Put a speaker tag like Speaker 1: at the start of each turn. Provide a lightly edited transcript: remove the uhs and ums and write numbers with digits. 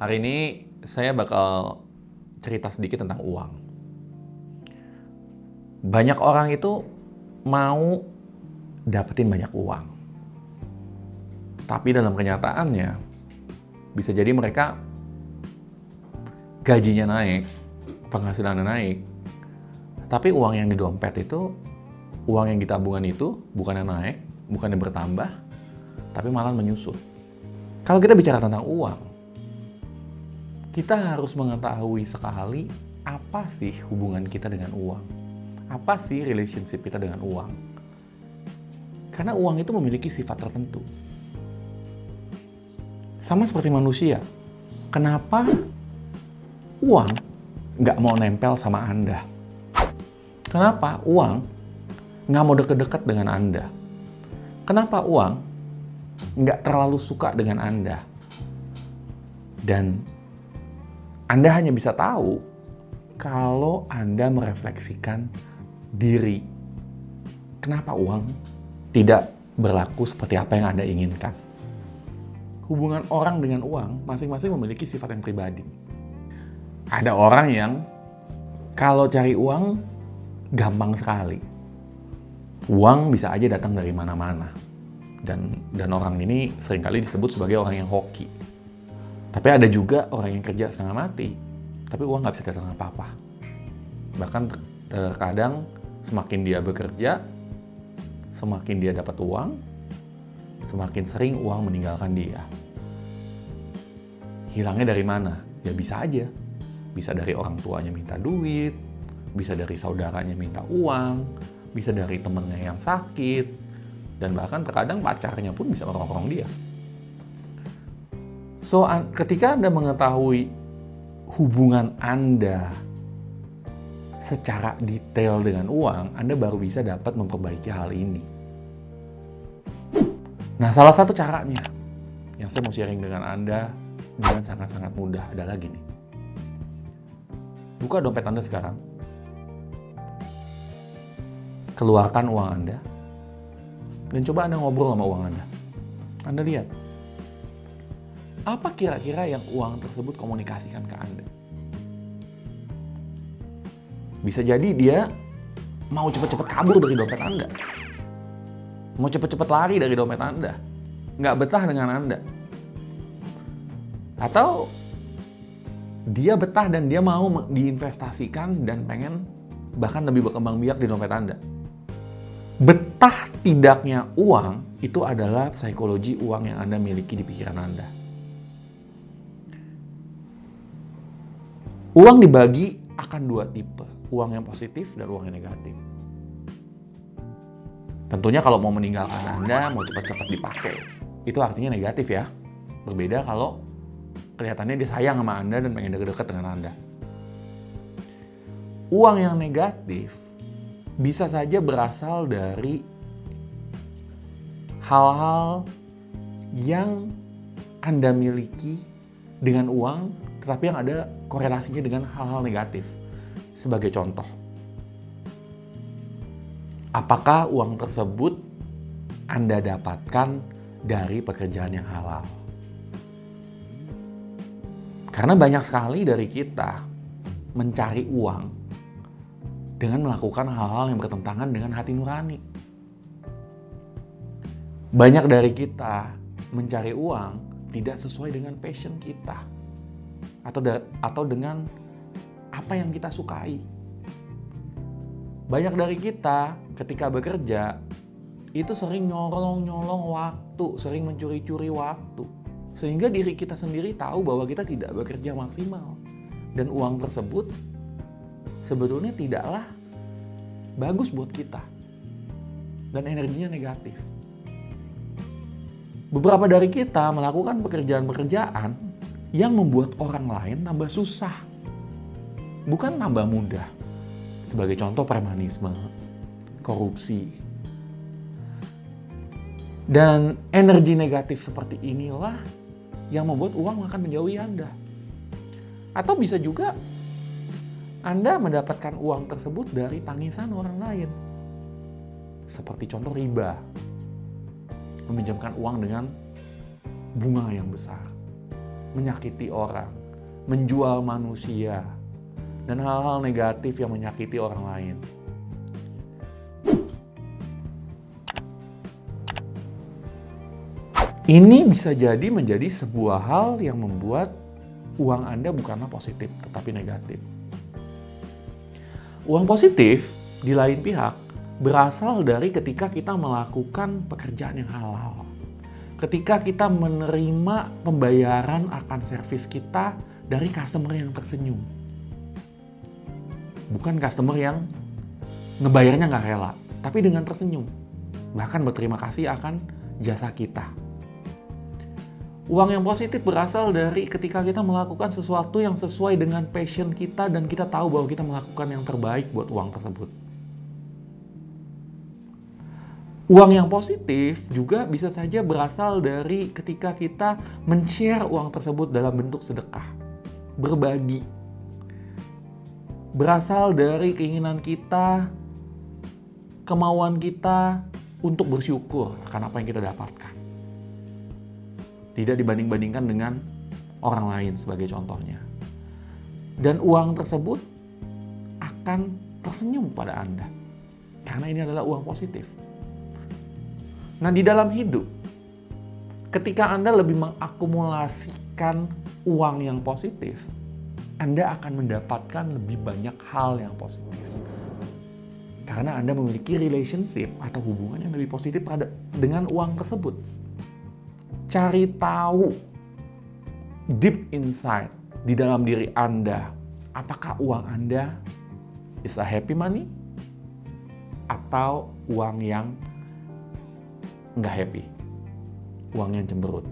Speaker 1: Hari ini saya bakal cerita sedikit tentang uang. Banyak orang itu mau dapetin banyak uang. Tapi dalam kenyataannya, bisa jadi mereka gajinya naik, penghasilannya naik. Tapi uang yang di dompet itu, uang yang di tabungan itu bukannya naik, bukannya bertambah, tapi malah menyusut. Kalau kita bicara tentang uang, kita harus mengetahui sekali apa sih hubungan kita dengan uang. Apa sih relationship kita dengan uang. Karena uang itu memiliki sifat tertentu. Sama seperti manusia. Kenapa uang nggak mau nempel sama Anda? Kenapa uang nggak mau deket-deket dengan Anda? Kenapa uang nggak terlalu suka dengan Anda? Dan Anda hanya bisa tahu kalau Anda merefleksikan diri. Kenapa uang tidak berlaku seperti apa yang Anda inginkan? Hubungan orang dengan uang masing-masing memiliki sifat yang pribadi. Ada orang yang kalau cari uang gampang sekali. Uang bisa aja datang dari mana-mana. Dan orang ini seringkali disebut sebagai orang yang hoki. Tapi ada juga orang yang kerja setengah mati, tapi uang nggak bisa datang apa-apa. Bahkan terkadang semakin dia bekerja, semakin dia dapat uang, semakin sering uang meninggalkan dia. Hilangnya dari mana? Ya bisa aja. Bisa dari orang tuanya minta duit, bisa dari saudaranya minta uang, bisa dari temennya yang sakit, dan bahkan terkadang pacarnya pun bisa ngerong-ngerong dia. So, ketika Anda mengetahui hubungan Anda secara detail dengan uang, Anda baru bisa dapat memperbaiki hal ini. Nah, salah satu caranya yang saya mau sharing dengan Anda dengan sangat-sangat mudah adalah gini. Buka dompet Anda sekarang. Keluarkan uang Anda. Dan coba Anda ngobrol sama uang Anda. Anda lihat. Apa kira-kira yang uang tersebut komunikasikan ke Anda? Bisa jadi dia mau cepat-cepat kabur dari dompet Anda. Mau cepat-cepat lari dari dompet Anda. Nggak betah dengan Anda. Atau dia betah dan dia mau diinvestasikan dan pengen bahkan lebih berkembang biak di dompet Anda. Betah tidaknya uang itu adalah psikologi uang yang Anda miliki di pikiran Anda. Uang dibagi akan dua tipe, uang yang positif dan uang yang negatif. Tentunya kalau mau meninggalkan Anda, mau cepat-cepat dipakai, itu artinya negatif ya. Berbeda kalau kelihatannya dia sayang sama Anda dan pengen deket-deket dengan Anda. Uang yang negatif bisa saja berasal dari hal-hal yang Anda miliki dengan uang, tetapi yang ada korelasinya dengan hal-hal negatif. Sebagai contoh, apakah uang tersebut Anda dapatkan dari pekerjaan yang halal? Karena banyak sekali dari kita mencari uang dengan melakukan hal-hal yang bertentangan dengan hati nurani. Banyak dari kita mencari uang tidak sesuai dengan passion kita. Atau dengan apa yang kita sukai. Banyak dari kita ketika bekerja itu sering nyolong waktu, sering mencuri-curi waktu. Sehingga diri kita sendiri tahu bahwa kita tidak bekerja maksimal. Dan uang tersebut sebetulnya tidaklah bagus buat kita. Dan energinya negatif. Beberapa dari kita melakukan pekerjaan-pekerjaan yang membuat orang lain tambah susah. Bukan tambah mudah. Sebagai contoh premanisme, korupsi. Dan energi negatif seperti inilah yang membuat uang akan menjauhi Anda. Atau bisa juga Anda mendapatkan uang tersebut dari tangisan orang lain. Seperti contoh riba. Meminjamkan uang dengan bunga yang besar. menyakiti orang, menjual manusia, dan hal-hal negatif yang menyakiti orang lain. Ini bisa jadi menjadi sebuah hal yang membuat uang Anda bukanlah positif, tetapi negatif. Uang positif, di lain pihak, berasal dari ketika kita melakukan pekerjaan yang halal. Ketika kita menerima pembayaran akan servis kita dari customer yang tersenyum. Bukan customer yang ngebayarnya nggak rela, tapi dengan tersenyum. Bahkan berterima kasih akan jasa kita. Uang yang positif berasal dari ketika kita melakukan sesuatu yang sesuai dengan passion kita dan kita tahu bahwa kita melakukan yang terbaik buat uang tersebut. Uang yang positif juga bisa saja berasal dari ketika kita men-share uang tersebut dalam bentuk sedekah, berbagi. Berasal dari keinginan kita, kemauan kita untuk bersyukur akan apa yang kita dapatkan. Tidak dibanding-bandingkan dengan orang lain sebagai contohnya. Dan uang tersebut akan tersenyum pada Anda. Karena ini adalah uang positif. Nah, di dalam hidup, ketika Anda lebih mengakumulasikan uang yang positif, Anda akan mendapatkan lebih banyak hal yang positif. Karena Anda memiliki relationship atau hubungan yang lebih positif dengan uang tersebut. Cari tahu deep inside di dalam diri Anda, apakah uang Anda is a happy money atau uang yang nggak happy, uang yang cemberut.